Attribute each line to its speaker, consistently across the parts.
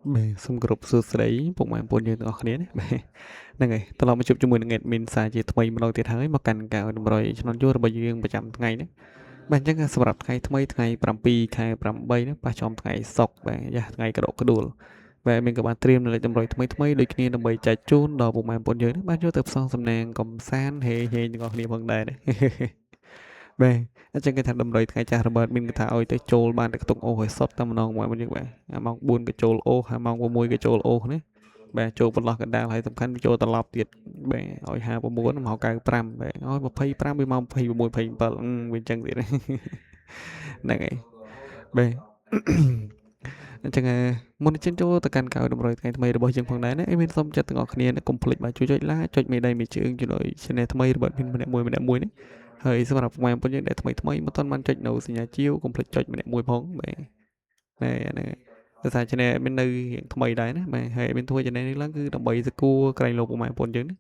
Speaker 1: Xong group sơ sấy bụng mạng buồn như tụiគ្នាnày ngày tao làm chụp cho mình ngày mình xài chỉ thay mà đầu tiên tháng ấy mà cần cả rồi cho nó vô rồi bây giờประจำថ្ងៃđấy bạn chắc làสำหรับថ្ងៃថ្មីថ្ងៃ7ខែ8នេះប៉ះចំថ្ងៃសុក្របាទយ៉ាថ្ងៃកដកក្ដួលបាទមានក៏បានត្រៀមនៅតម្រុយថ្មីថ្មីដូចគ្នាដើម្បីចែកជូនដល់ពុកម៉ែបងប្អូនយើងនេះបានយកទៅផ្សងសំណាងកំសាន្តហេហេទាំងអស់គ្នាផងដែរបាទអញ្ចឹងគេថាតម្រុយថ្ងៃចាស់របឺតមានគេថាឲ្យទៅចូលបានតែខ្ទង់អូសឲ្យសុតតែម្ដងមួយយើងបាទម៉ោង4ក៏ចូលអូសហើយម៉ោង6ក៏ចូលអូសណាបាទចូលបន្លោះកណ្ដាលហើយសំខាន់ចូលត្រឡប់ទៀតបាទឲ្យ59មក95បាទឲ្យ25ពីម៉ោង26 27វាអញ្ចឹងទៀតហ្នឹងហើយបាទអញ្ចឹងមុនជិនចូលទៅកាន់កៅតម្រុយថ្ងៃថ្មីរបស់យើងផងដែរណាអីមានសូមចិត្តទាំងអស់គ្នាកុំភ្លេចបាទជួយចុច like ចុចមេដៃមេជើងជួយ channel ថ្មីរបស់មានម្នាក់មួយនេះហើយសម្រាប់បងប្អូនយើងដែលថ្មីមិនទាន់បានចុចនៅសញ្ញាជាវកុំភ្លេចចុចម្នាក់មួយផងបាទហ្នឹងដោយសារ channel មាននៅថ្មីដែរណាបាទហើយមានធ្វើ channel នេះឡើងគឺដើម្បីសកួរក្រែងលោកបងប្អូនយើងណា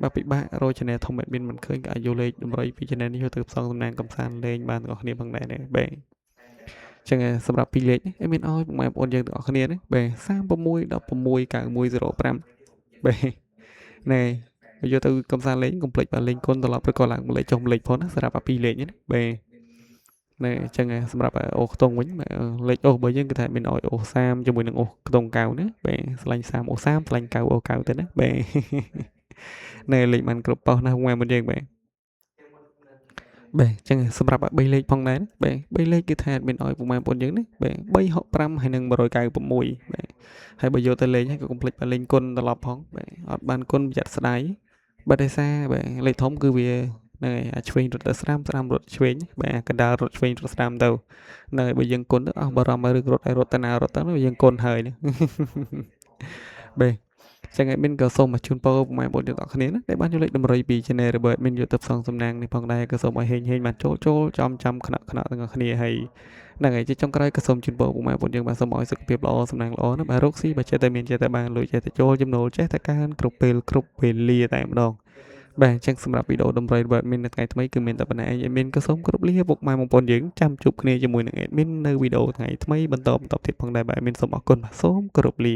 Speaker 1: បាទពិបាករក channel ធំមានមិនឃើញក៏អាចយកលេខតម្រុយពី channel នេះយកទៅផ្សងសំណាងកំសាន្តលេងបានទាំងអស់គ្នាផងដែរណាបាទចឹងសម្រាប់ពីលេខនេះមានឲ្យបងប្អូនយើងទាំងអស់គ្នាណាបាទ36169105បាទណែយកទៅកំសាន្តលេងកុំភ្លេចបាទលេងគុណត្រឡប់ឬក៏ឡើងលេខចុះលេខផងណាសម្រាប់ពីលេខនេះណាបាទណែចឹងសម្រាប់អូខ្ទង់វិញលេខអូរបស់យើងគឺថាមានឲ្យអូ30ជាមួយនឹងអូខ្ទង់កៅណាបាទស្លាញ់30អូ30ស្លាញ់កៅអូកៅទៅណាបាទណែលេខបានគ្រប់ប៉ោះណាបងប្អូនយើងបាទបាទចឹងសម្រាប់3លេខផងដែរបាទ3លេខគឺថាមានឲ្យពុកម៉ែបងប្អូនយើងណាបាទ365ហើយនឹង196បាទហើយបើយកទៅលេងហើយក៏កុំភ្លេចបាទលេងគុណត្រឡប់ផងបាទអត់បានគុណប្រយ័ត្នស្ដាយបាទដោយសារបាទលេខធំគឺវាហ្នឹងហើយអាឆ្វេងរត់ទៅស្ដាំរត់ឆ្វេងបាទកណ្ដាលរត់ឆ្វេងរត់ស្ដាំទៅហ្នឹងហើយបើយើងគុណទៅអស់បារម្ភហើយរត់ឲ្យរត់ទៅណារត់ទៅយើងគុណហើយណាបាទចឹងឯមានក៏សូមមកជូនពរពុកម៉ែបងប្អូនទាំងអស់គ្នាណាដែលបានយកលេខតម្រុយពី channel របឺតមានយកទៅផ្សងសំណាងនេះផងដែរក៏សូមឲ្យហេងបានចូលចំខ្នាក់ទាំងអស់គ្នាហើយហ្នឹងហើយជាចុងក្រោយក៏សូមជូនពរពុកម៉ែបងប្អូនយើងបាទសូមឲ្យសុខភាពល្អសំណាងល្អណាបាទរកស៊ីបើចេះតែមានចេះតែបានលុយចេះតែចូលចំណូលចេះតែកើនគ្រប់ពេលគ្រប់វេលាតែម្ដងបាទអញ្ចឹងសម្រាប់វីដេអូតម្រុយរបឺតមាននៅថ្ងៃថ្មីគឺមានតែប៉ុណ្ណេះឯងមានក៏សូមគោរពលាពុកម៉ែបងប្អូនយើងចាំជួបគ្នាជាមួយនឹង admin នៅវីដេអូថ្ងៃថ្មីបន្តទៀតផងដែរបាទមានសូមអរគុណបាទសូមគោរពលា